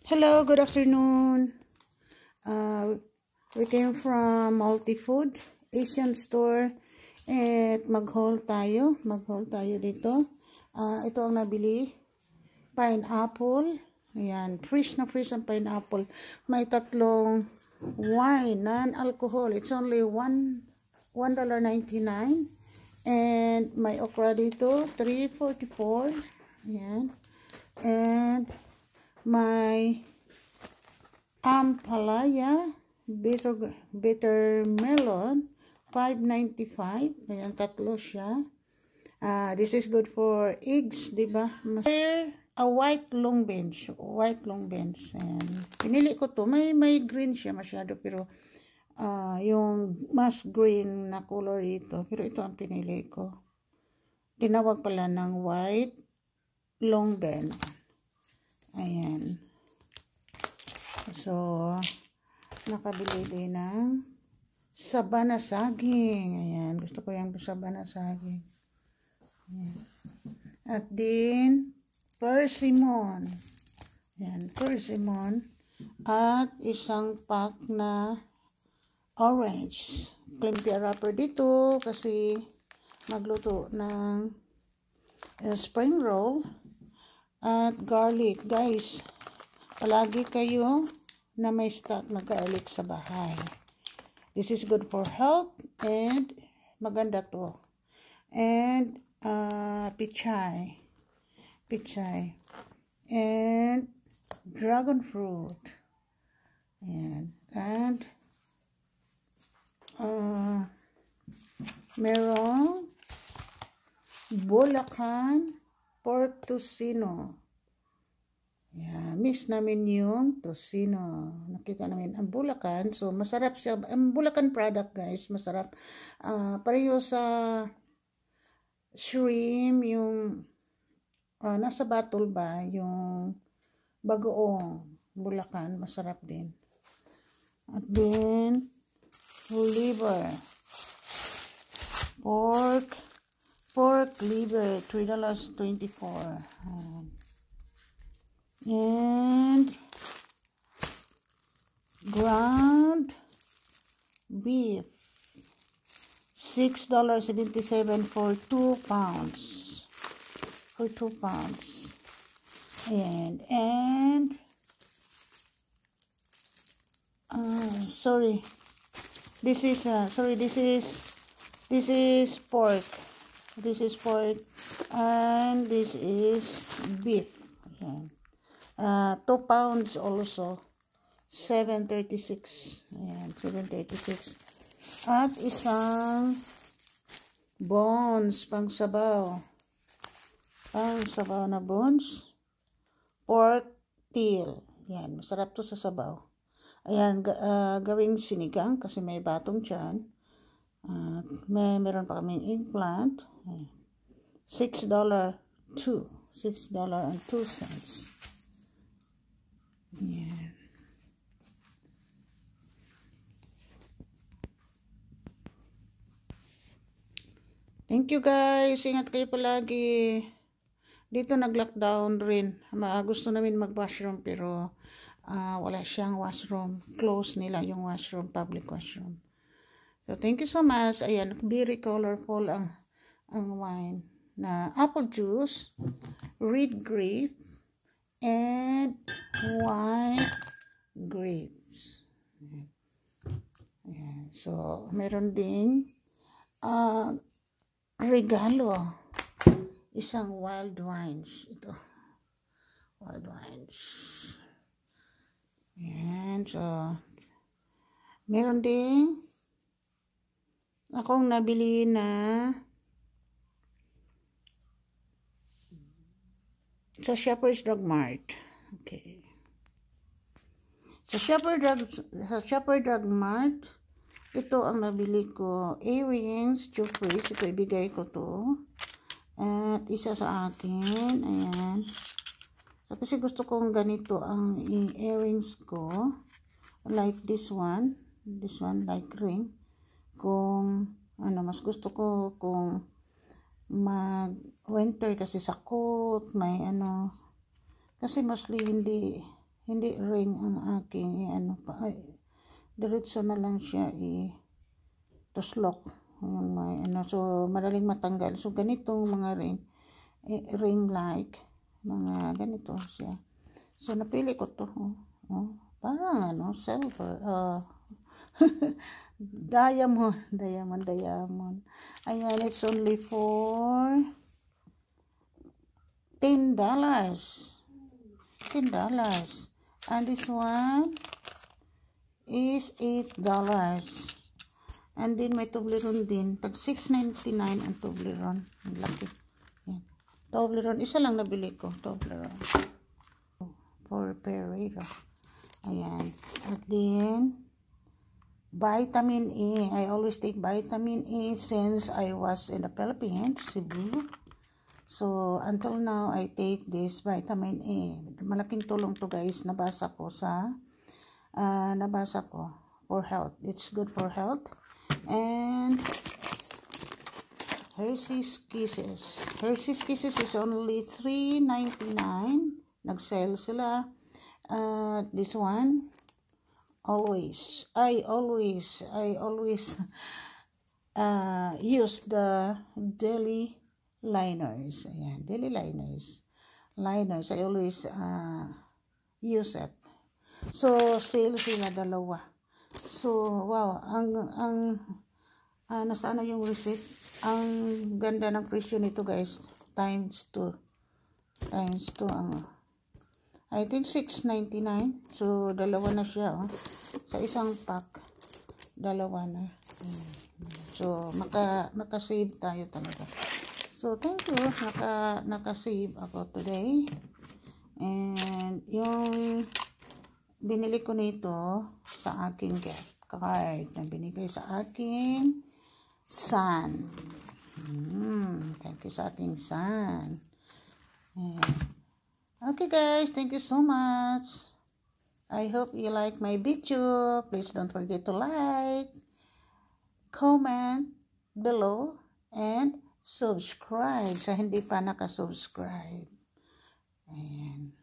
Hello, good afternoon. We came from Multifood Asian store at mag-haul tayo. Dito. Ito ang nabili. Pineapple. Ayan, fresh na fresh ang pineapple. May tatlong wine, non-alcohol. It's only $1.99. And may okra dito, $3.44. Ayan. And may ampalaya, bitter melon, $5.95. Ayan, tatlo siya. This is good for eggs, diba? A white long beans. Ayan. Pinili ko to. May green siya masyado, pero yung mas green na color dito. Pero ito ang pinili ko. Tinawag pala ng white long bean. Ayan. So, nakabili din ng saba na saging. Ayan. Gusto ko yung saba na saging. Ayan. At din, persimmon. Ayan. Persimmon. At isang pack na orange. Climpia wrapper dito kasi magluto ng spring roll. At garlic. Guys, palagi kayo na may stock na garlic sa bahay. This is good for health and maganda to. And pichay. And dragon fruit. Ayan. And meron Bulacan pork tocino. Yeah, miss namin yung tocino. Nakita namin ang Bulacan. So, masarap siya. Ang Bulacan product, guys, masarap. Pareho sa shrimp, yung nasa bottle ba, yung bagoong Bulacan, masarap din. At then, liver. Pork liver, $3.24. And ground beef, $6.77 for 2 pounds. And sorry, this is pork. This is pork and this is beef. Ayan. 2 pounds also, $7.36. Ayan, $7.36. At isang bones, pang sabaw na bones, pork tail. Ayan, masarap to sa sabaw. Ayan, gawing sinigang kasi may batong tiyan. Meron pa kaming eggplant. Ayan. $6.02. Ayan. Thank you, guys. Ingat kayo palagi. Dito nag-lockdown rin. Gusto namin mag-washroom pero wala siyang washroom. Close nila yung washroom, public washroom. So, thank you so much. Ayan, very colorful ang wine na apple juice, red grape, and white grapes. Ayan. So, meron din regalo. Isang wild wines. Ito. Wild wines. Ayan. So, meron din akong nabili na sa Shoppers Drug Mart. Okay. Sa Shoppers Drug Mart, ito ang nabili ko. Earrings, Jeffries. Ito, ibigay ko to. At isa sa akin. Ayan. So, kasi gusto kong ganito ang earrings ko. Like this one. This one, like ring. Kung, mas gusto ko kung mag-winter kasi sakot, may kasi mostly hindi ring ang aking ano pa. Ay, diretso na lang siya tuslok. Yung may, ano, so madaling matanggal. So ganitong mga ring like mga ganito siya. So napili ko to. Parang ano, silver. Diamond. Ayan, it's only for $10. And this one is $8. And then may Toblerone din. Tag $6.99 ang Toblerone. Ang laki. Yan. Toblerone. Isa lang nabili ko. Toblerone. For Ferrero. Ayan. At then, vitamin E. I always take vitamin E since I was in the Philippines, Cebu. So, until now, I take this vitamin E. Malaking tulong to guys. Nabasa ko for health. It's good for health. And Hershey's Kisses. Hershey's Kisses is only $3.99. Nag-sale sila. This one, I always use the Deli liners. Ayan, Deli liners. I always use it. So, sale sila dalawa. So, wow, nasaan na yung receipt? Ang ganda ng presyo nito guys. Times 2 ang, I think $6.99. So, dalawa na siya. Sa isang pack, dalawa na. So, maka-save tayo talaga. So, thank you. Naka-save ako today. And, yung binili ko nito sa aking gift card na binigay sa aking son. Thank you sa aking son. Okay guys, thank you so much. I hope you like my video. Please don't forget to like, comment below, and subscribe sa hindi pa nakasubscribe. Ayan.